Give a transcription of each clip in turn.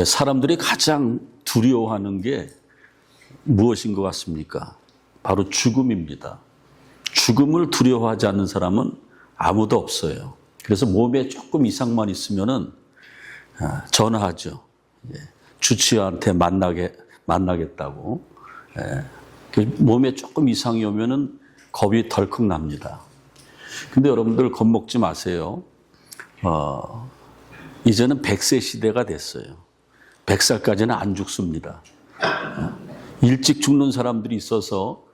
사람들이 가장 두려워하는 게 무엇인 것 같습니까? 바로 죽음입니다. 죽음을 두려워하지 않는 사람은 아무도 없어요. 그래서 몸에 조금 이상만 있으면은 전화하죠. 주치의한테 만나겠다고. 몸에 조금 이상이 오면은 겁이 덜컥 납니다. 근데 여러분들 겁먹지 마세요. 이제는 100세 시대가 됐어요. 100살까지는 안 죽습니다. 일찍 죽는 사람들이 있어서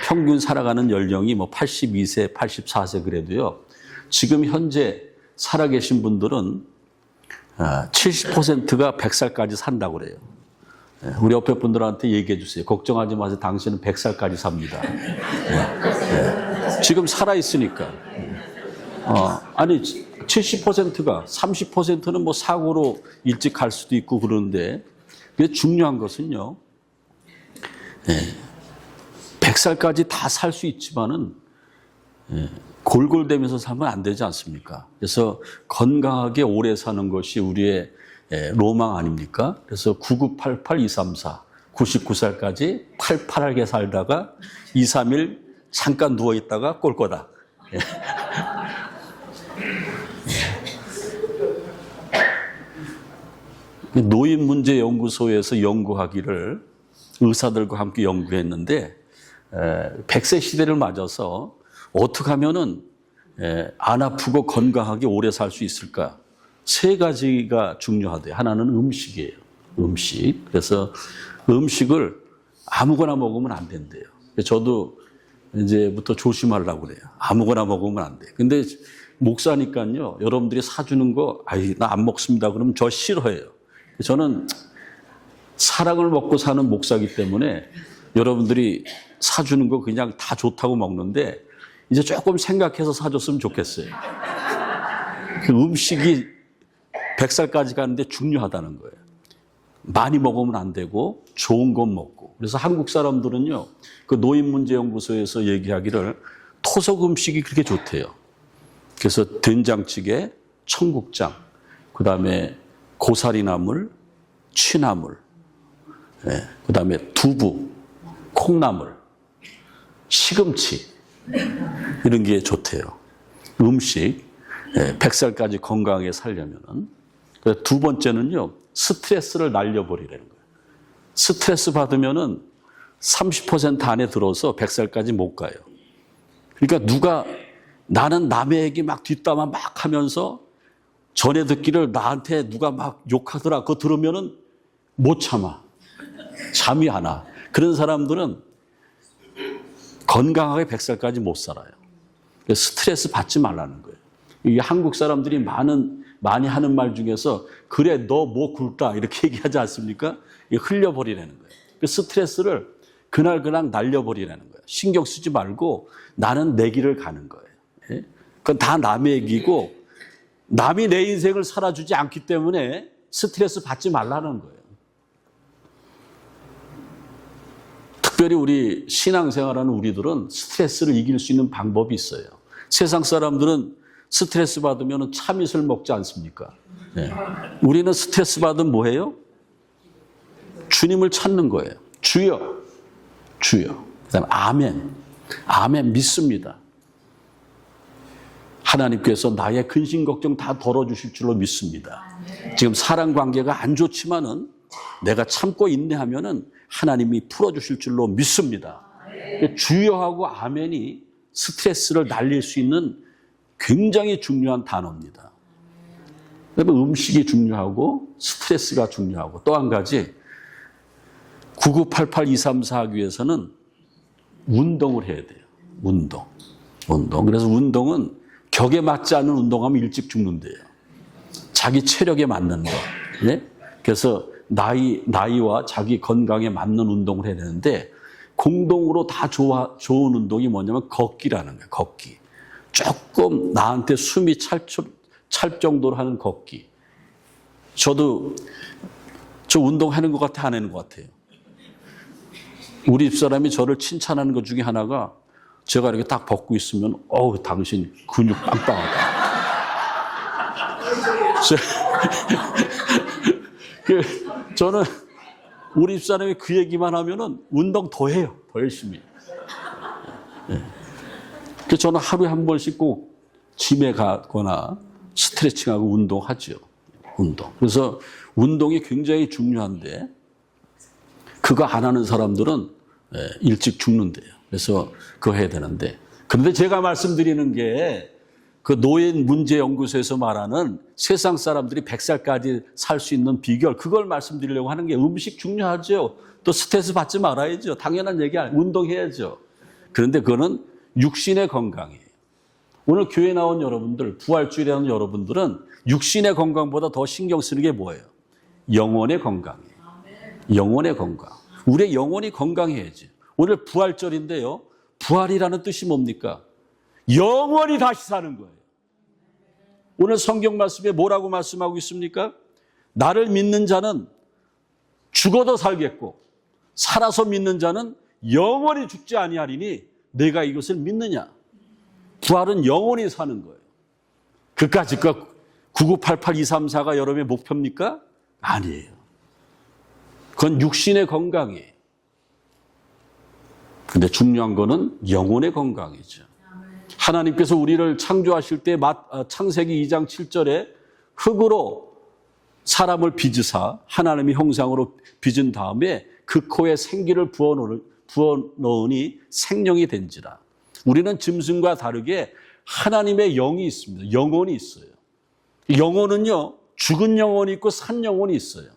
평균 살아가는 연령이 82세, 84세 그래도요. 지금 현재 살아계신 분들은 70%가 100살까지 산다고 그래요. 우리 옆에 분들한테 얘기해 주세요. 걱정하지 마세요. 당신은 100살까지 삽니다. 지금 살아있으니까. 아니 70%가 30%는 뭐 사고로 일찍 갈 수도 있고 그러는데 그게 중요한 것은요. 100살까지 다 살 수 있지만은 골골대면서 살면 안 되지 않습니까? 그래서 건강하게 오래 사는 것이 우리의 로망 아닙니까? 그래서 9988-234 99살까지 팔팔하게 살다가 2, 3일 잠깐 누워있다가 꼴 거다. 노인문제연구소에서 연구하기를 의사들과 함께 연구했는데 100세 시대를 맞아서 어떻게 하면은 안 아프고 건강하게 오래 살 수 있을까? 세 가지가 중요하대요. 하나는 음식이에요. 음식. 그래서 음식을 아무거나 먹으면 안 된대요. 저도 이제부터 조심하려고 그래요. 아무거나 먹으면 안 돼요. 근데 목사니까요. 여러분들이 사주는 거, 나 안 먹습니다. 그러면 저 싫어해요. 저는 사랑을 먹고 사는 목사이기 때문에 여러분들이 사주는 거 그냥 다 좋다고 먹는데 이제 조금 생각해서 사줬으면 좋겠어요. 그 음식이 100살까지 가는데 중요하다는 거예요. 많이 먹으면 안 되고 좋은 건 먹고. 그래서 한국 사람들은요. 그 노인문제연구소에서 얘기하기를 토속 음식이 그렇게 좋대요. 그래서 된장찌개, 청국장, 그다음에 고사리나물, 취나물, 그다음에 두부, 콩나물, 시금치 이런 게 좋대요. 음식 100살까지 건강하게 살려면은. 두 번째는요. 스트레스를 날려버리라는 거예요. 스트레스 받으면은 30% 안에 들어서 100살까지 못 가요. 그러니까 나는 남의 얘기 막 뒷담화 막 하면서 전에 듣기를 나한테 누가 막 욕하더라. 그거 들으면은 못 참아. 잠이 안 와. 그런 사람들은 건강하게 100살까지 못 살아요. 스트레스 받지 말라는 거예요. 이게 한국 사람들이 많이 하는 말 중에서 그래 너 뭐 굵다 이렇게 얘기하지 않습니까? 흘려버리라는 거예요. 스트레스를 그날 날려버리라는 거예요. 신경 쓰지 말고 나는 내 길을 가는 거예요. 그건 다 남의 얘기고 남이 내 인생을 살아주지 않기 때문에 스트레스 받지 말라는 거예요. 특별히 우리 신앙생활하는 우리들은 스트레스를 이길 수 있는 방법이 있어요. 세상 사람들은 스트레스 받으면 참이슬 먹지 않습니까? 우리는 스트레스 받으면 뭐 해요? 주님을 찾는 거예요. 주여. 그다음에 아멘 믿습니다. 하나님께서 나의 근심 걱정 다 덜어주실 줄로 믿습니다. 지금 사랑 관계가 안 좋지만은 내가 참고 인내하면은 하나님이 풀어주실 줄로 믿습니다. 주여하고 아멘이 스트레스를 날릴 수 있는 굉장히 중요한 단어입니다. 음식이 중요하고 스트레스가 중요하고 또 한 가지 9988-234 하기 위해서는 운동을 해야 돼요. 운동. 그래서 운동은 격에 맞지 않는 운동하면 일찍 죽는데요. 자기 체력에 맞는 거. 그래서 나이와 자기 건강에 맞는 운동을 해야 되는데 공동으로 다 좋은 운동이 뭐냐면 걷기라는 거예요. 걷기. 조금 나한테 숨이 찰 정도로 하는 걷기. 저 운동하는 것 같아, 안 하는 것 같아요? 우리 집사람이 저를 칭찬하는 것 중에 하나가 제가 이렇게 딱 벗고 있으면 당신 근육 빵빵하다. 저는 우리 집사람이 그 얘기만 하면은 운동 더 해요. 더 열심히. 그래서 저는 하루에 한 번씩 꼭 짐에 가거나 스트레칭하고 운동하죠. 운동. 그래서 운동이 굉장히 중요한데 그거 안 하는 사람들은 일찍 죽는데요. 그래서 그거 해야 되는데. 그런데 제가 말씀드리는 게 그 노인 문제연구소에서 말하는 세상 사람들이 100살까지 살 수 있는 비결, 그걸 말씀드리려고 하는 게 음식 중요하죠. 또 스트레스 받지 말아야죠. 당연한 얘기 아니에요. 운동해야죠. 그런데 그거는 육신의 건강이에요. 오늘 교회 나온 여러분들, 부활주일에 나온 여러분들은 육신의 건강보다 더 신경 쓰는 게 뭐예요? 영혼의 건강이에요. 영혼의 건강. 우리의 영혼이 건강해야지. 오늘 부활절인데요. 부활이라는 뜻이 뭡니까? 영원히 다시 사는 거예요. 오늘 성경 말씀에 뭐라고 말씀하고 있습니까? 나를 믿는 자는 죽어도 살겠고 살아서 믿는 자는 영원히 죽지 아니하리니 내가 이것을 믿느냐? 부활은 영원히 사는 거예요. 그까짓과 9988234가 여러분의 목표입니까? 아니에요. 그건 육신의 건강이에요. 근데 중요한 거는 영혼의 건강이죠. 하나님께서 우리를 창조하실 때 창세기 2장 7절에 흙으로 사람을 빚으사 하나님의 형상으로 빚은 다음에 그 코에 생기를 부어넣으니 생명이 된지라. 우리는 짐승과 다르게 하나님의 영이 있습니다. 영혼이 있어요. 영혼은요, 죽은 영혼이 있고 산 영혼이 있어요.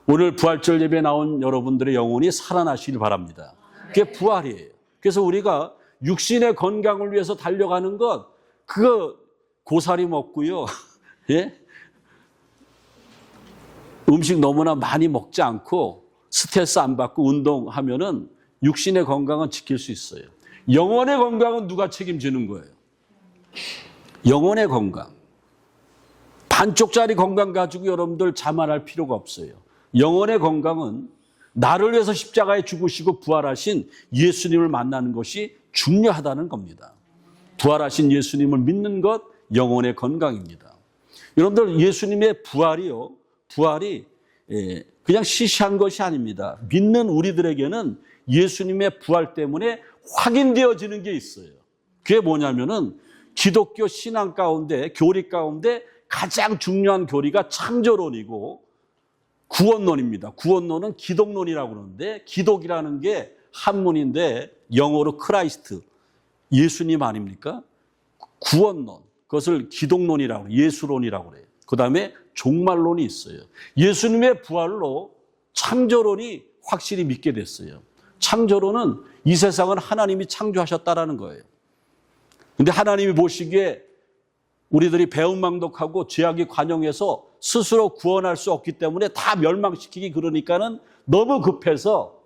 오늘 부활절 예배에 나온 여러분들의 영혼이 살아나시길 바랍니다. 그게 부활이에요. 그래서 우리가 육신의 건강을 위해서 달려가는 것, 그거 고사리 먹고요. 예? 음식 너무나 많이 먹지 않고 스트레스 안 받고 운동하면은 육신의 건강은 지킬 수 있어요. 영혼의 건강은 누가 책임지는 거예요? 영혼의 건강. 반쪽짜리 건강 가지고 여러분들 자만할 필요가 없어요. 영혼의 건강은 나를 위해서 십자가에 죽으시고 부활하신 예수님을 만나는 것이 중요하다는 겁니다. 부활하신 예수님을 믿는 것, 영혼의 건강입니다. 여러분들 예수님의 부활이요. 부활이 그냥 시시한 것이 아닙니다. 믿는 우리들에게는 예수님의 부활 때문에 확인되어지는 게 있어요. 그게 뭐냐면은 기독교 신앙 가운데, 교리 가운데 가장 중요한 교리가 창조론이고 구원론입니다. 구원론은 기독론이라고 그러는데 기독이라는 게 한문인데 영어로 크라이스트, 예수님 아닙니까? 구원론, 그것을 기독론이라고 그래요. 예수론이라고 그래요. 그 다음에 종말론이 있어요. 예수님의 부활로 창조론이 확실히 믿게 됐어요. 창조론은 이 세상은 하나님이 창조하셨다라는 거예요. 근데 하나님이 보시기에 우리들이 배은망덕하고 죄악에 관영해서 스스로 구원할 수 없기 때문에 다 멸망시키기 그러니까는 너무 급해서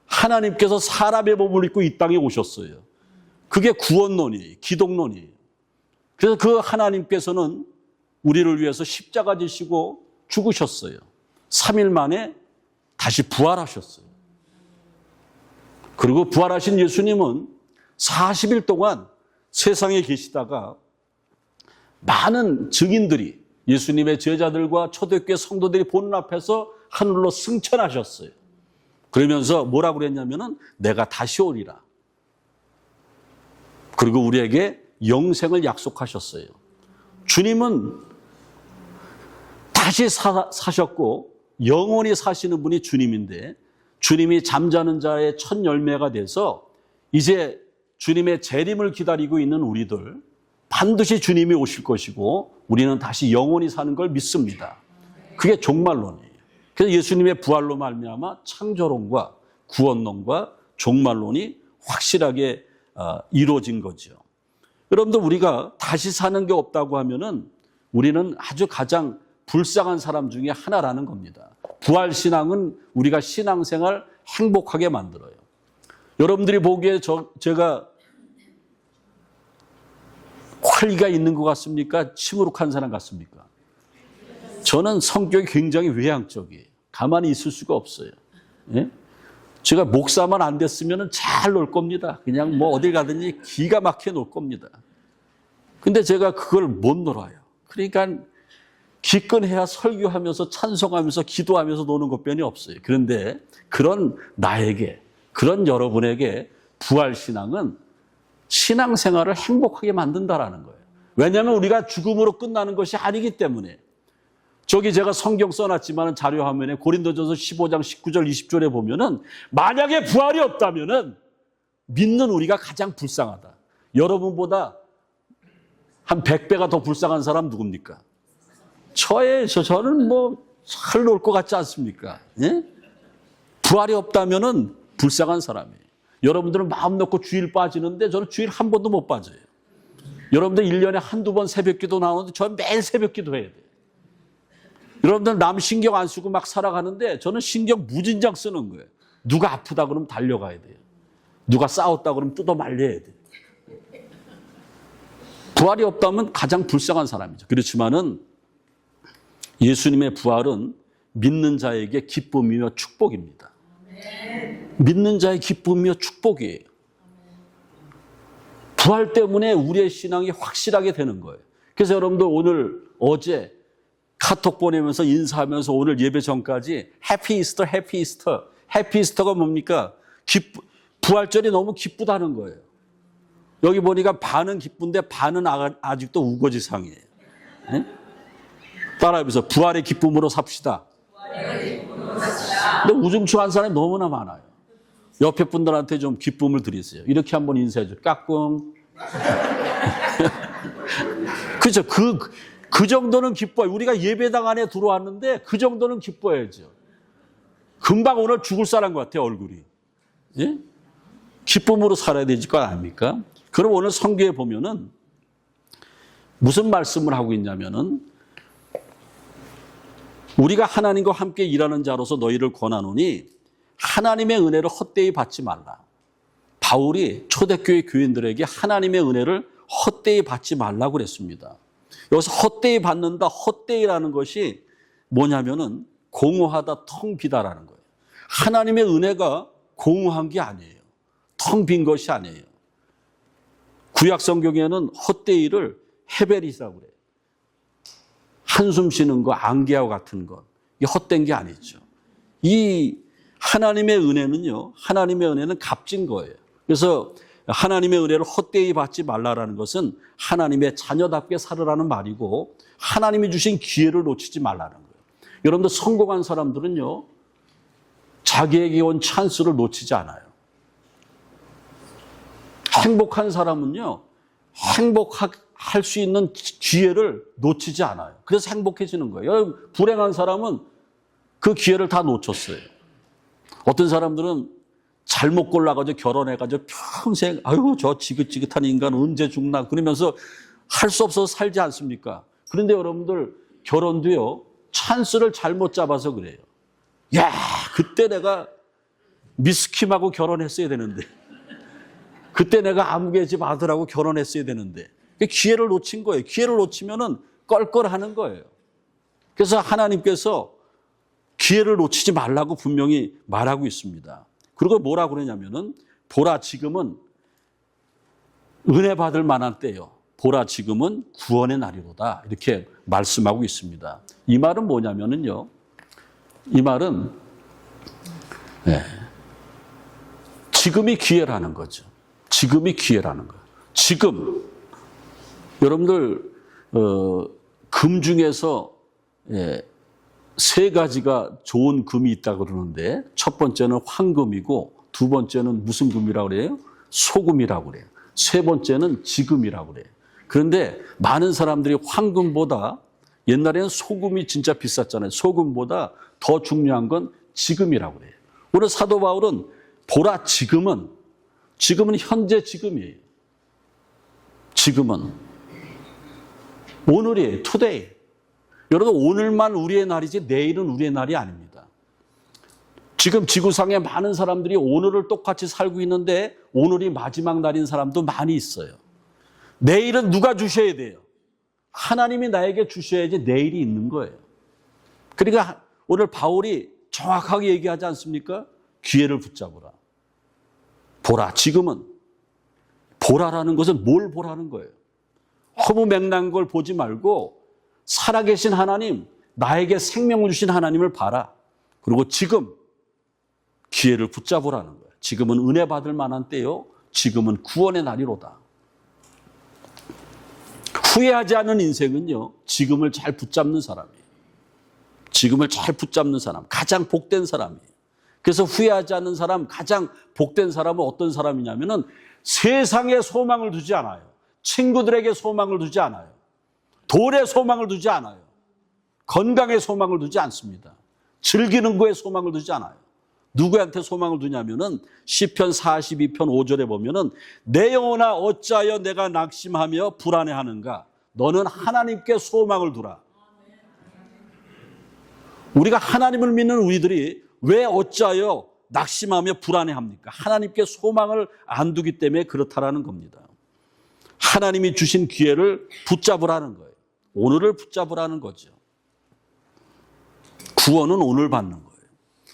하나님께서 사람의 몸을 입고 이 땅에 오셨어요. 그게 구원론이에요. 기독론이에요. 그래서 그 하나님께서는 우리를 위해서 십자가 지시고 죽으셨어요. 3일 만에 다시 부활하셨어요. 그리고 부활하신 예수님은 40일 동안 세상에 계시다가 많은 증인들이 예수님의 제자들과 초대교회 성도들이 보는 앞에서 하늘로 승천하셨어요. 그러면서 뭐라고 그랬냐면은 내가 다시 오리라. 그리고 우리에게 영생을 약속하셨어요. 주님은 다시 사셨고 영원히 사시는 분이 주님인데 주님이 잠자는 자의 첫 열매가 돼서 이제 주님의 재림을 기다리고 있는 우리들 반드시 주님이 오실 것이고 우리는 다시 영원히 사는 걸 믿습니다. 그게 종말론이에요. 그래서 예수님의 부활로 말미암아 창조론과 구원론과 종말론이 확실하게 이루어진 거죠. 여러분들 우리가 다시 사는 게 없다고 하면은 우리는 아주 가장 불쌍한 사람 중에 하나라는 겁니다. 부활신앙은 우리가 신앙생활 행복하게 만들어요. 여러분들이 보기에 제가 활기가 있는 것 같습니까? 시무룩한 사람 같습니까? 저는 성격이 굉장히 외향적이에요. 가만히 있을 수가 없어요. 예? 제가 목사만 안 됐으면 잘 놀 겁니다. 그냥 뭐 어딜 가든지 기가 막혀 놀 겁니다. 근데 제가 그걸 못 놀아요. 그러니까 기권해야 설교하면서 찬송하면서 기도하면서 노는 것뿐이 없어요. 그런데 그런 나에게, 그런 여러분에게 부활신앙은 신앙생활을 행복하게 만든다라는 거예요. 왜냐하면 우리가 죽음으로 끝나는 것이 아니기 때문에. 저기 제가 성경 써놨지만 자료화면에 고린도전서 15장 19절 20절에 보면은 만약에 부활이 없다면은 믿는 우리가 가장 불쌍하다. 여러분보다 한 100배가 더 불쌍한 사람 누굽니까? 저는 뭐 잘 놀 것 같지 않습니까? 예? 부활이 없다면은 불쌍한 사람이에요. 여러분들은 마음 놓고 주일 빠지는데 저는 주일 한 번도 못 빠져요. 여러분들 1년에 한두 번 새벽기도 나오는데 저는 매일 새벽기도 해야 돼요. 여러분들 남 신경 안 쓰고 막 살아가는데 저는 신경 무진장 쓰는 거예요. 누가 아프다 그러면 달려가야 돼요. 누가 싸웠다 그러면 뜯어 말려야 돼요. 부활이 없다면 가장 불쌍한 사람이죠. 그렇지만은 예수님의 부활은 믿는 자에게 기쁨이며 축복입니다. 믿는 자의 기쁨이며 축복이에요. 부활 때문에 우리의 신앙이 확실하게 되는 거예요. 그래서 여러분들 오늘 어제 카톡 보내면서 인사하면서 오늘 예배 전까지 해피 이스터, 해피 이스터. 해피 이스터가 뭡니까? 부활절이 너무 기쁘다는 거예요. 여기 보니까 반은 기쁜데 반은 아직도 우거지상이에요. 네? 따라해보세요. 부활의 기쁨으로 삽시다. 근데 우중충한 사람이 너무나 많아요. 옆에 분들한테 좀 기쁨을 드리세요. 이렇게 한번 인사해줘. 까꿍. 그렇죠. 그 정도는 기뻐요. 우리가 예배당 안에 들어왔는데 그 정도는 기뻐야죠. 금방 오늘 죽을 사람 같아요, 얼굴이. 예? 기쁨으로 살아야 되지 거 아닙니까? 그럼 오늘 성경에 보면은 무슨 말씀을 하고 있냐면은 우리가 하나님과 함께 일하는 자로서 너희를 권하노니 하나님의 은혜를 헛되이 받지 말라. 바울이 초대교회 교인들에게 하나님의 은혜를 헛되이 받지 말라고 그랬습니다. 여기서 헛되이 받는다, 헛되이라는 것이 뭐냐면은 공허하다, 텅 비다라는 거예요. 하나님의 은혜가 공허한 게 아니에요. 텅 빈 것이 아니에요. 구약 성경에는 헛되이를 헤베리라고 그래요. 한숨 쉬는 거, 안개와 같은 것. 이게 헛된 게 아니죠. 이 하나님의 은혜는요, 하나님의 은혜는 값진 거예요. 그래서 하나님의 은혜를 헛되이 받지 말라라는 것은 하나님의 자녀답게 살으라는 말이고 하나님이 주신 기회를 놓치지 말라는 거예요. 여러분들 성공한 사람들은요, 자기에게 온 찬스를 놓치지 않아요. 행복한 사람은요, 행복할 수 있는 기회를 놓치지 않아요. 그래서 행복해지는 거예요. 불행한 사람은 그 기회를 다 놓쳤어요. 어떤 사람들은 잘못 골라가지고 결혼해가지고 평생 아유 저 지긋지긋한 인간 언제 죽나 그러면서 할 수 없어서 살지 않습니까? 그런데 여러분들 결혼도요 찬스를 잘못 잡아서 그래요. 야 그때 내가 미스킴하고 결혼했어야 되는데 그때 내가 아무개 집 아들하고 결혼했어야 되는데 기회를 놓친 거예요. 기회를 놓치면은 껄껄하는 거예요. 그래서 하나님께서 기회를 놓치지 말라고 분명히 말하고 있습니다. 그리고 뭐라고 그러냐면은 보라 지금은 은혜 받을 만한 때요. 보라 지금은 구원의 날이로다. 이렇게 말씀하고 있습니다. 이 말은 뭐냐면은요. 이 말은 지금이 기회라는 거죠. 지금이 기회라는 거예요. 지금 여러분들 금 중에서 세 가지가 좋은 금이 있다고 그러는데 첫 번째는 황금이고 두 번째는 무슨 금이라고 그래요? 소금이라고 그래요. 세 번째는 지금이라고 그래요. 그런데 많은 사람들이 황금보다 옛날에는 소금이 진짜 비쌌잖아요. 소금보다 더 중요한 건 지금이라고 그래요. 오늘 사도 바울은 보라 지금은 현재 지금이에요. 지금은 오늘이에요. 투데이. 여러분 오늘만 우리의 날이지 내일은 우리의 날이 아닙니다. 지금 지구상에 많은 사람들이 오늘을 똑같이 살고 있는데 오늘이 마지막 날인 사람도 많이 있어요. 내일은 누가 주셔야 돼요? 하나님이 나에게 주셔야지 내일이 있는 거예요. 그러니까 오늘 바울이 정확하게 얘기하지 않습니까? 기회를 붙잡으라. 보라, 지금은. 보라라는 것은 뭘 보라는 거예요? 허무맹랑한 걸 보지 말고 살아계신 하나님, 나에게 생명을 주신 하나님을 봐라. 그리고 지금 기회를 붙잡으라는 거예요. 지금은 은혜 받을 만한 때요. 지금은 구원의 날이로다. 후회하지 않는 인생은요, 지금을 잘 붙잡는 사람이에요. 지금을 잘 붙잡는 사람, 가장 복된 사람이에요. 그래서 후회하지 않는 사람, 가장 복된 사람은 어떤 사람이냐면은 세상에 소망을 두지 않아요. 친구들에게 소망을 두지 않아요. 돈에 소망을 두지 않아요. 건강에 소망을 두지 않습니다. 즐기는 거에 소망을 두지 않아요. 누구한테 소망을 두냐면은 시편 42편 5절에 보면은 내 영혼아 어찌하여 내가 낙심하며 불안해하는가? 너는 하나님께 소망을 두라. 우리가 하나님을 믿는 우리들이 왜 어찌하여 낙심하며 불안해합니까? 하나님께 소망을 안 두기 때문에 그렇다라는 겁니다. 하나님이 주신 기회를 붙잡으라는 거예요. 오늘을 붙잡으라는 거죠. 구원은 오늘 받는 거예요.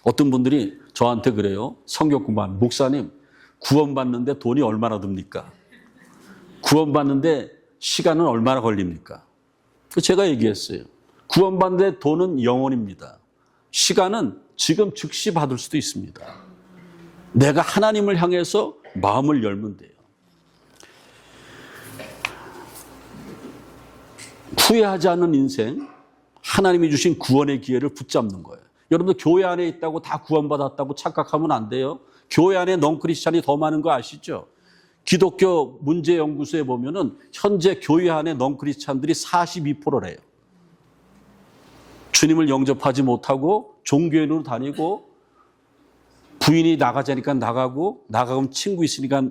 어떤 분들이 저한테 그래요. 성경 공부하는 목사님, 구원받는데 돈이 얼마나 듭니까? 구원받는데 시간은 얼마나 걸립니까? 제가 얘기했어요. 구원받는데 돈은 영원입니다. 시간은 지금 즉시 받을 수도 있습니다. 내가 하나님을 향해서 마음을 열면 돼요. 후회하지 않는 인생, 하나님이 주신 구원의 기회를 붙잡는 거예요. 여러분들 교회 안에 있다고 다 구원받았다고 착각하면 안 돼요. 교회 안에 넌크리스찬이 더 많은 거 아시죠? 기독교 문제연구소에 보면은 현재 교회 안에 넌크리스찬들이 42%래요. 주님을 영접하지 못하고 종교인으로 다니고 부인이 나가자니까 나가고 나가면 친구 있으니까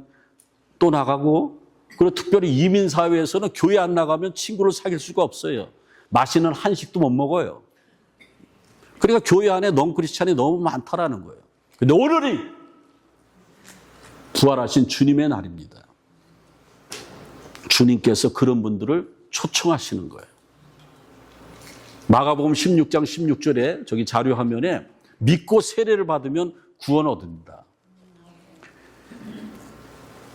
또 나가고 그리고 특별히 이민사회에서는 교회 안 나가면 친구를 사귈 수가 없어요. 맛있는 한식도 못 먹어요. 그러니까 교회 안에 넌크리스찬이 너무 많다라는 거예요. 근데 오늘이 부활하신 주님의 날입니다. 주님께서 그런 분들을 초청하시는 거예요. 마가복음 16장 16절에 저기 자료 화면에 믿고 세례를 받으면 구원 얻습니다.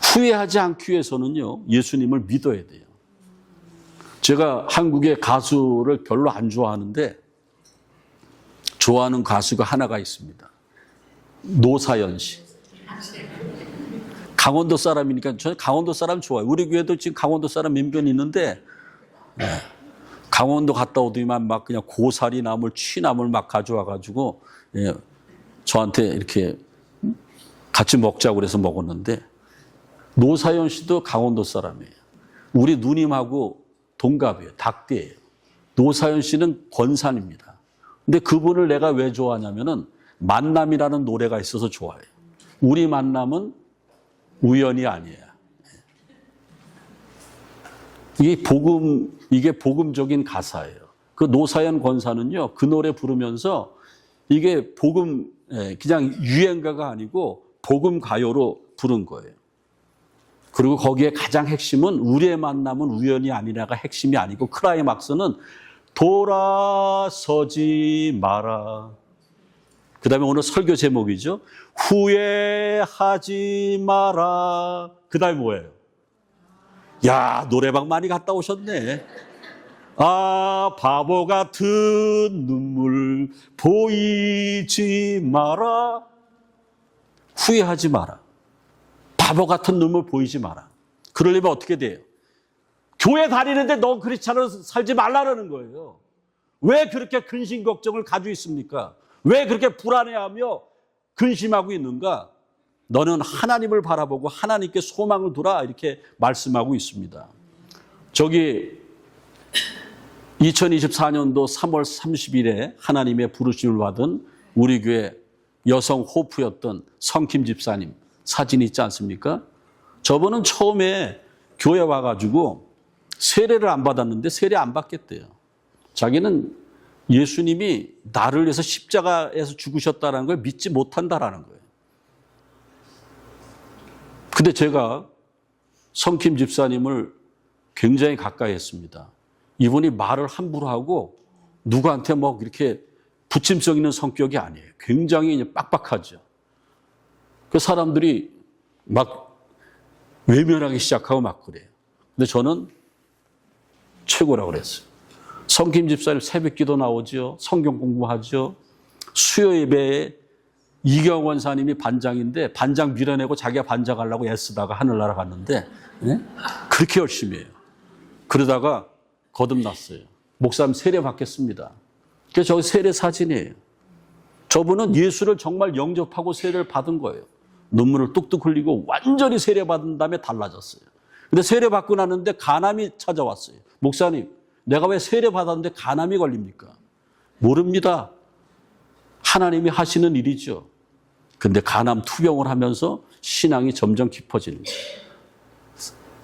후회하지 않기 위해서는요, 예수님을 믿어야 돼요. 제가 한국의 가수를 별로 안 좋아하는데 좋아하는 가수가 하나가 있습니다. 노사연 씨. 강원도 사람이니까 저는 강원도 사람 좋아요. 우리 교회도 지금 강원도 사람 몇몇 있는데 강원도 갔다 오더니만 막 그냥 고사리 나물, 취나물 막 가져와 가지고 저한테 이렇게 같이 먹자고 그래서 먹었는데 노사연 씨도 강원도 사람이에요. 우리 누님하고 동갑이에요. 닭띠예요. 노사연 씨는 권산입니다. 근데 그분을 내가 왜 좋아하냐면은 만남이라는 노래가 있어서 좋아해요. 우리 만남은 우연이 아니에요. 이게 복음적인 가사예요. 그 노사연 권사는요, 그 노래 부르면서 이게 그냥 유행가가 아니고 복음 가요로 부른 거예요. 그리고 거기에 가장 핵심은 우리의 만남은 우연이 아니라가 핵심이 아니고 클라이막스는 돌아서지 마라. 그 다음에 오늘 설교 제목이죠. 후회하지 마라. 그 다음에 뭐예요? 야, 노래방 많이 갔다 오셨네. 아, 바보 같은 눈물 보이지 마라. 후회하지 마라. 바보 같은 눈물 보이지 마라. 그러려면 어떻게 돼요? 교회 다니는데 너 크리스찬으로 살지 말라는 거예요. 왜 그렇게 근심 걱정을 가지고 있습니까? 왜 그렇게 불안해하며 근심하고 있는가? 너는 하나님을 바라보고 하나님께 소망을 두라 이렇게 말씀하고 있습니다. 저기 2024년도 3월 30일에 하나님의 부르심을 받은 우리 교회 여성 호프였던 성김 집사님 사진이 있지 않습니까? 저분은 처음에 교회 와가지고 세례를 안 받았는데 세례 안 받겠대요. 자기는 예수님이 나를 위해서 십자가에서 죽으셨다는 걸 믿지 못한다라는 거예요. 근데 제가 성김 집사님을 굉장히 가까이 했습니다. 이분이 말을 함부로 하고 누구한테 뭐 이렇게 부침성 있는 성격이 아니에요. 굉장히 빡빡하죠. 그 사람들이 막 외면하기 시작하고 막 그래요. 근데 저는 최고라고 그랬어요. 성김 집사님 새벽기도 나오죠. 성경 공부하죠. 수요 예배에 이경 원사님이 반장인데 반장 밀어내고 자기가 반장하려고 애쓰다가 하늘나라 갔는데 그렇게 열심히 해요. 그러다가 거듭났어요. 목사님 세례 받겠습니다. 그래서 저기 세례 사진이에요. 저분은 예수를 정말 영접하고 세례를 받은 거예요. 눈물을 뚝뚝 흘리고 완전히 세례 받은 다음에 달라졌어요. 근데 세례 받고 나는데 간암이 찾아왔어요. 목사님, 내가 왜 세례 받았는데 간암이 걸립니까? 모릅니다. 하나님이 하시는 일이죠. 근데 간암 투병을 하면서 신앙이 점점 깊어지는 거예요.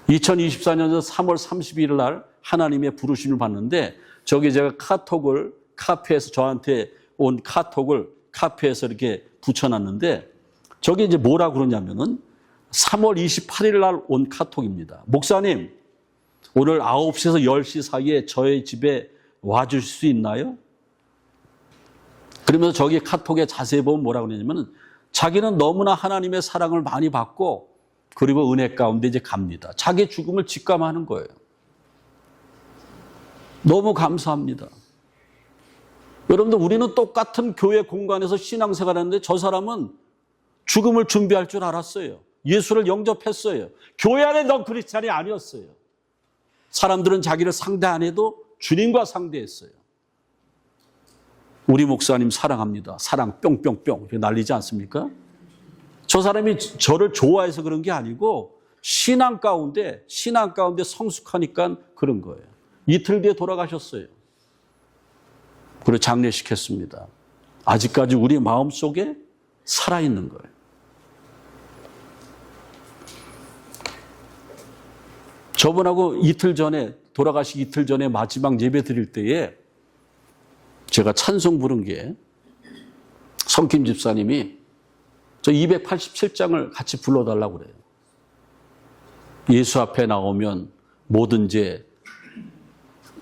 2024년 3월 31일 날 하나님의 부르심을 받는데 저기 제가 카톡을 카페에서 저한테 온 카톡을 카페에서 이렇게 붙여놨는데 저게 이제 뭐라 그러냐면은 3월 28일 날 온 카톡입니다. 목사님, 오늘 9시에서 10시 사이에 저희 집에 와주실 수 있나요? 그러면서 저기 카톡에 자세히 보면 뭐라 그러냐면은 자기는 너무나 하나님의 사랑을 많이 받고 그리고 은혜 가운데 이제 갑니다. 자기 죽음을 직감하는 거예요. 너무 감사합니다. 여러분들, 우리는 똑같은 교회 공간에서 신앙생활 하는데 저 사람은 죽음을 준비할 줄 알았어요. 예수를 영접했어요. 교회 안에 넌 크리스찬이 아니었어요. 사람들은 자기를 상대 안 해도 주님과 상대했어요. 우리 목사님 사랑합니다. 사랑 뿅뿅뿅 이렇게 날리지 않습니까? 저 사람이 저를 좋아해서 그런 게 아니고 신앙 가운데 성숙하니까 그런 거예요. 이틀 뒤에 돌아가셨어요. 그리고 장례식했습니다. 아직까지 우리 마음속에 살아있는 거예요. 저분하고 돌아가시기 이틀 전에 마지막 예배 드릴 때에 제가 찬송 부른 게 성김 집사님이 저 287장을 같이 불러달라고 그래요. 예수 앞에 나오면 모든 죄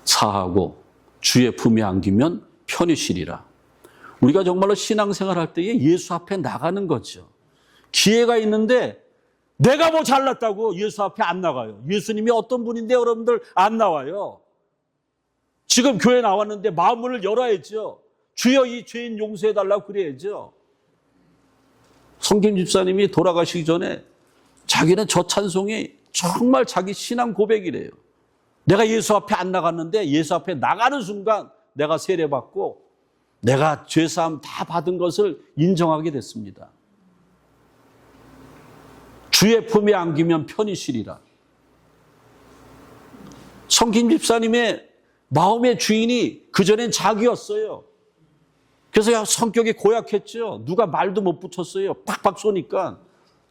사하고 주의 품에 안기면 편히 쉬리라. 우리가 정말로 신앙생활할 때에 예수 앞에 나가는 거죠. 기회가 있는데 내가 뭐 잘났다고 예수 앞에 안 나가요. 예수님이 어떤 분인데 여러분들 안 나와요. 지금 교회 나왔는데 마음을 열어야죠. 주여 이 죄인 용서해달라고 그래야죠. 성김 집사님이 돌아가시기 전에 자기는 저 찬송이 정말 자기 신앙 고백이래요. 내가 예수 앞에 안 나갔는데 예수 앞에 나가는 순간 내가 세례받고 내가 죄사함 다 받은 것을 인정하게 됐습니다. 주의 품에 안기면 편히 쉬리라. 성김 집사님의 마음의 주인이 그전엔 자기였어요. 그래서 성격이 고약했죠. 누가 말도 못 붙였어요. 팍팍 쏘니까.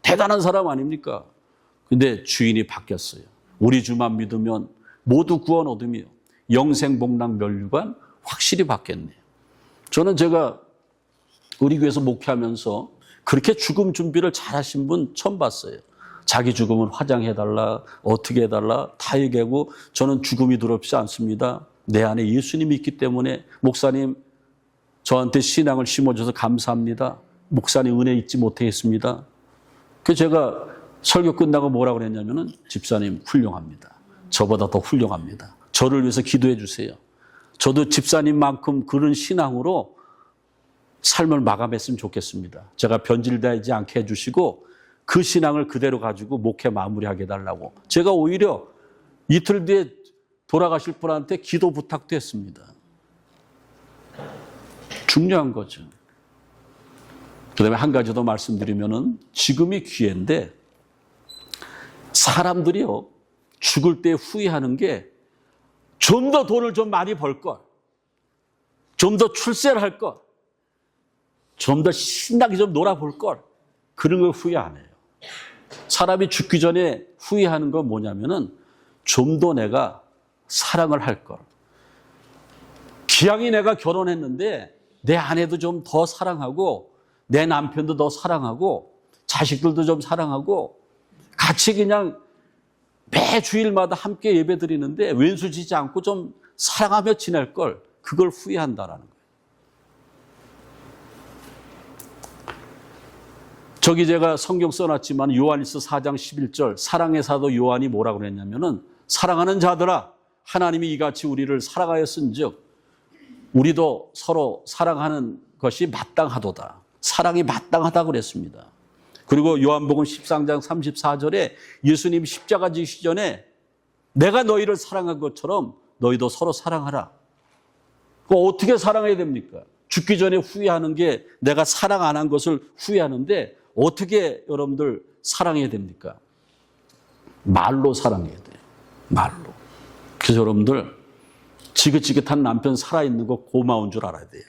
대단한 사람 아닙니까? 근데 주인이 바뀌었어요. 우리 주만 믿으면 모두 구원 얻으며 영생복락 멸류관 확실히 받겠네요. 저는 제가 우리 교회에서 목회하면서 그렇게 죽음 준비를 잘하신 분 처음 봤어요. 자기 죽음은 화장해달라, 어떻게 해달라 다 얘기하고 저는 죽음이 두렵지 않습니다. 내 안에 예수님이 있기 때문에 목사님 저한테 신앙을 심어줘서 감사합니다. 목사님 은혜 잊지 못하겠습니다. 그래서 제가 설교 끝나고 뭐라고 그랬냐면은 집사님 훌륭합니다. 저보다 더 훌륭합니다. 저를 위해서 기도해 주세요. 저도 집사님만큼 그런 신앙으로 삶을 마감했으면 좋겠습니다. 제가 변질되지 않게 해주시고 그 신앙을 그대로 가지고 목회 마무리하게 해달라고. 제가 오히려 이틀 뒤에 돌아가실 분한테 기도 부탁도 했습니다. 중요한 거죠. 그 다음에 한 가지 더 말씀드리면은 지금이 기회인데 사람들이요 죽을 때 후회하는 게 좀 더 돈을 좀 많이 벌 걸, 좀 더 출세를 할 걸, 좀 더 신나게 좀 놀아볼 걸, 그런 걸 후회 안 해요. 사람이 죽기 전에 후회하는 건 뭐냐면은 좀 더 내가 사랑을 할 걸. 기왕이 내가 결혼했는데 내 아내도 좀 더 사랑하고 내 남편도 더 사랑하고 자식들도 좀 사랑하고 같이 그냥 매 주일마다 함께 예배 드리는데 왼수지지 않고 좀 사랑하며 지낼 걸, 그걸 후회한다라는 거예요. 저기 제가 성경 써놨지만 요한일서 4장 11절 사랑의 사도 요한이 뭐라고 그랬냐면은 사랑하는 자들아 하나님이 이같이 우리를 사랑하였은즉 우리도 서로 사랑하는 것이 마땅하도다. 사랑이 마땅하다 그랬습니다. 그리고 요한복음 13장 34절에 예수님 십자가 지시기 전에 내가 너희를 사랑한 것처럼 너희도 서로 사랑하라. 어떻게 사랑해야 됩니까? 죽기 전에 후회하는 게 내가 사랑 안 한 것을 후회하는데 어떻게 여러분들 사랑해야 됩니까? 말로 사랑해야 돼요. 말로. 그래서 여러분들 지긋지긋한 남편 살아있는 거 고마운 줄 알아야 돼요.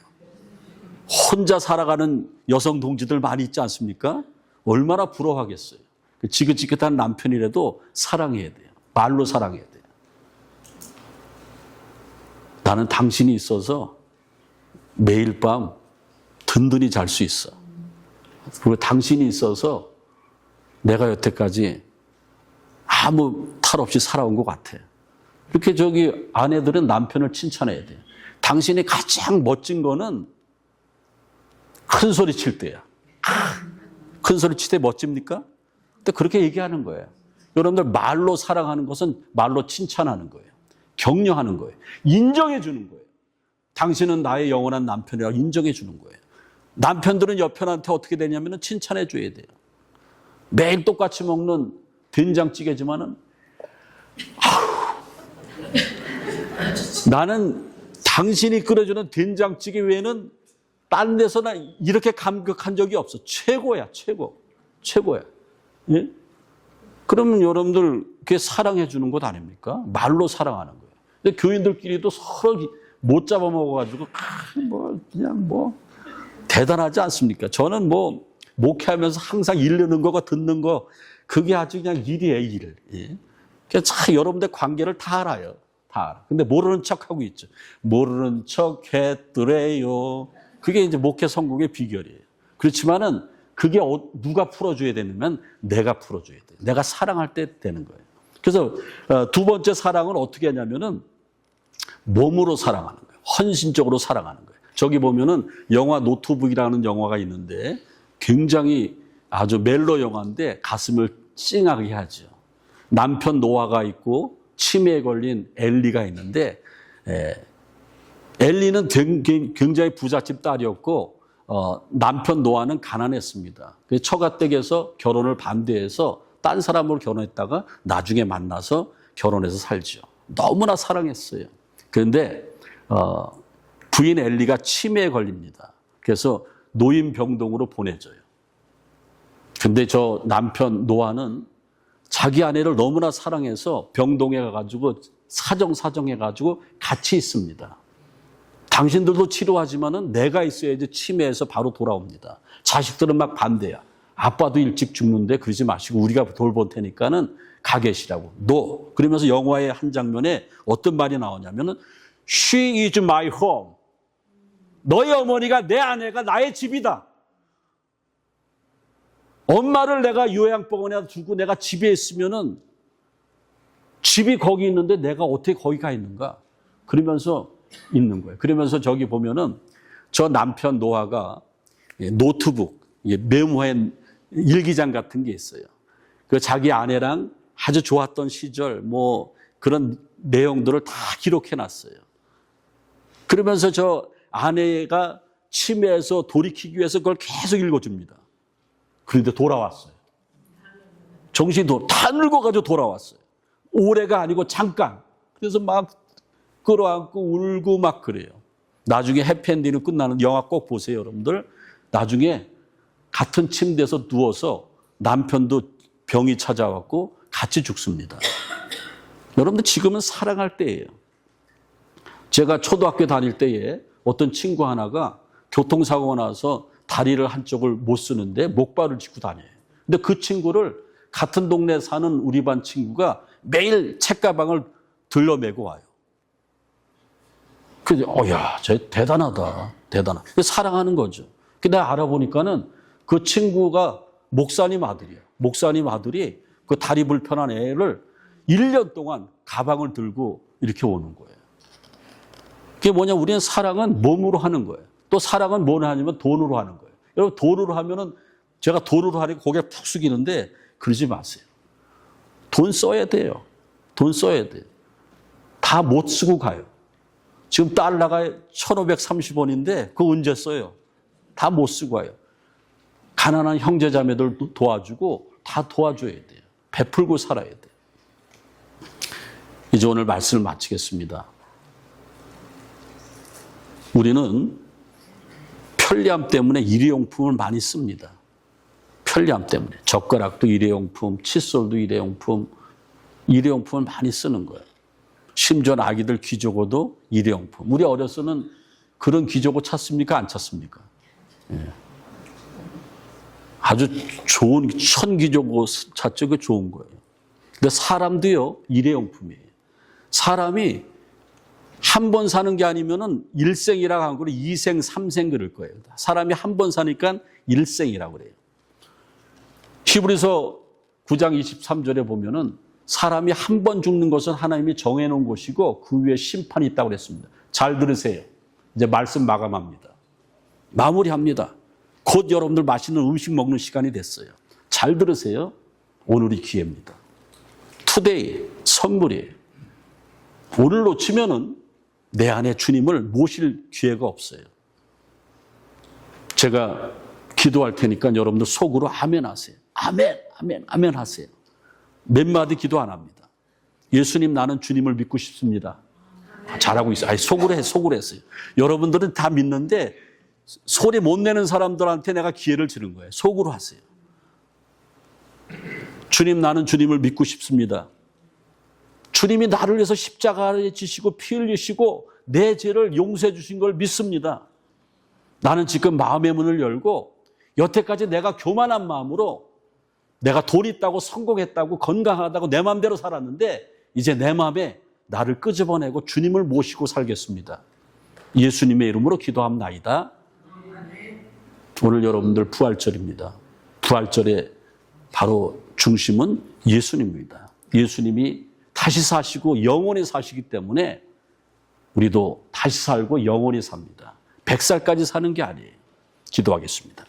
혼자 살아가는 여성 동지들 많이 있지 않습니까? 얼마나 부러워하겠어요. 지긋지긋한 남편이라도 사랑해야 돼요. 말로 사랑해야 돼요. 나는 당신이 있어서 매일 밤 든든히 잘 수 있어. 그리고 당신이 있어서 내가 여태까지 아무 탈 없이 살아온 것 같아. 이렇게 아내들은 남편을 칭찬해야 돼요. 당신이 가장 멋진 거는 큰 소리 칠 때야. 큰 소리 칠 때 멋집니까? 근데 그렇게 얘기하는 거예요. 여러분들 말로 사랑하는 것은 말로 칭찬하는 거예요. 격려하는 거예요. 인정해 주는 거예요. 당신은 나의 영원한 남편이라고 인정해 주는 거예요. 남편들은 옆편한테 어떻게 되냐면 칭찬해 줘야 돼요. 매일 똑같이 먹는 된장찌개지만은 나는 당신이 끓여주는 된장찌개 외에는 딴 데서 나 이렇게 감격한 적이 없어. 최고야, 최고. 최고야. 예? 그러면 여러분들 그게 사랑해 주는 것 아닙니까? 말로 사랑하는 거예요. 근데 교인들끼리도 서로 못 잡아먹어가지고 그냥 대단하지 않습니까? 저는 목회하면서 항상 읽는 거가 듣는 거 그게 아주 그냥 일이에요, 일. 예? 그러니까 여러분들 관계를 다 알아요. 다 알아. 근데 모르는 척하고 있죠. 모르는 척 했더래요. 그게 이제 목회 성공의 비결이에요. 그렇지만은 그게 누가 풀어줘야 되냐면 내가 풀어줘야 돼요. 내가 사랑할 때 되는 거예요. 그래서 두 번째 사랑은 어떻게 하냐면은 몸으로 사랑하는 거예요. 헌신적으로 사랑하는 거예요. 저기 보면은 영화 노트북이라는 영화가 있는데 굉장히 아주 멜로 영화인데 가슴을 찡하게 하죠. 남편 노아가 있고 치매에 걸린 엘리가 있는데 엘리는 굉장히 부잣집 딸이었고 남편 노아는 가난했습니다. 처가댁에서 결혼을 반대해서 딴 사람으로 결혼했다가 나중에 만나서 결혼해서 살죠. 너무나 사랑했어요. 그런데 부인 엘리가 치매에 걸립니다. 그래서 노인병동으로 보내져요. 근데 저 남편 노아는 자기 아내를 너무나 사랑해서 병동에 가가지고 사정해가지고 같이 있습니다. 당신들도 치료하지만은 내가 있어야지 치매에서 바로 돌아옵니다. 자식들은 막 반대야. 아빠도 일찍 죽는데 그러지 마시고 우리가 돌볼 테니까는 가 계시라고. 너. 그러면서 영화의 한 장면에 어떤 말이 나오냐면은 She is my home. 너희 어머니가 내 아내가 나의 집이다. 엄마를 내가 요양병원에 두고 내가 집에 있으면은 집이 거기 있는데 내가 어떻게 거기 가 있는가? 그러면서 있는 거예요. 그러면서 저기 보면은 저 남편 노아가 노트북, 메모한 일기장 같은 게 있어요. 그 자기 아내랑 아주 좋았던 시절 그런 내용들을 다 기록해 놨어요. 그러면서 저 아내가 치매에서 돌이키기 위해서 그걸 계속 읽어줍니다. 그런데 돌아왔어요. 정신이 다 늙어가지고 돌아왔어요. 오래가 아니고 잠깐. 그래서 막 끌어안고 울고 막 그래요. 나중에 해피엔딩으로 끝나는 영화 꼭 보세요, 여러분들. 나중에 같은 침대에서 누워서 남편도 병이 찾아왔고 같이 죽습니다. 여러분들 지금은 사랑할 때예요. 제가 초등학교 다닐 때에 어떤 친구 하나가 교통사고가 나서 다리를 한쪽을 못 쓰는데 목발을 짚고 다녀요. 근데 그 친구를 같은 동네에 사는 우리 반 친구가 매일 책가방을 들러매고 와요. 그래서 쟤 대단하다. 대단하다. 사랑하는 거죠. 내가 알아보니까는 그 친구가 목사님 아들이에요. 목사님 아들이 그 다리 불편한 애를 1년 동안 가방을 들고 이렇게 오는 거예요. 그게 뭐냐? 우리는 사랑은 몸으로 하는 거예요. 또 사랑은 뭘 하냐면 돈으로 하는 거예요. 여러분 돈으로 하면은 제가 돈으로 하니까 고개 푹 숙이는데 그러지 마세요. 돈 써야 돼요. 돈 써야 돼요. 다 못 쓰고 가요. 지금 달러가 1,530원인데 그거 언제 써요? 다 못 쓰고 가요. 가난한 형제자매들 도와주고 다 도와줘야 돼요. 베풀고 살아야 돼요. 이제 오늘 말씀을 마치겠습니다. 우리는 편리함 때문에 일회용품을 많이 씁니다. 편리함 때문에. 젓가락도 일회용품, 칫솔도 일회용품을 많이 쓰는 거예요. 심지어 아기들 기저고도 일회용품. 우리 어려서는 그런 기저고 찾습니까? 안 찾습니까? 예. 아주 좋은 천기저고 찾죠. 그게 좋은 거예요. 근데 사람도요, 일회용품이에요. 사람이 한 번 사는 게 아니면은 일생이라고 한 거를 2생, 3생 그럴 거예요. 사람이 한 번 사니까 일생이라고 그래요. 히브리서 9장 23절에 보면은 사람이 한 번 죽는 것은 하나님이 정해놓은 것이고 그 위에 심판이 있다고 그랬습니다. 잘 들으세요. 이제 말씀 마감합니다. 마무리합니다. 곧 여러분들 맛있는 음식 먹는 시간이 됐어요. 잘 들으세요. 오늘이 기회입니다. 투데이, 선물이에요. 오늘 놓치면은 내 안에 주님을 모실 기회가 없어요. 제가 기도할 테니까 여러분들 속으로 아멘 하세요. 아멘, 아멘, 아멘 하세요. 몇 마디 기도 안 합니다. 예수님, 나는 주님을 믿고 싶습니다. 잘하고 있어요. 아니, 속으로 했어요. 여러분들은 다 믿는데 소리 못 내는 사람들한테 내가 기회를 주는 거예요. 속으로 하세요. 주님, 나는 주님을 믿고 싶습니다. 주님이 나를 위해서 십자가에 지시고 피 흘리시고 내 죄를 용서해 주신 걸 믿습니다. 나는 지금 마음의 문을 열고 여태까지 내가 교만한 마음으로 내가 돈 있다고 성공했다고 건강하다고 내 마음대로 살았는데 이제 내 마음에 나를 끄집어내고 주님을 모시고 살겠습니다. 예수님의 이름으로 기도합나이다. 오늘 여러분들 부활절입니다. 부활절의 바로 중심은 예수님입니다. 예수님이 다시 사시고 영원히 사시기 때문에 우리도 다시 살고 영원히 삽니다. 100살까지 사는 게 아니에요. 기도하겠습니다.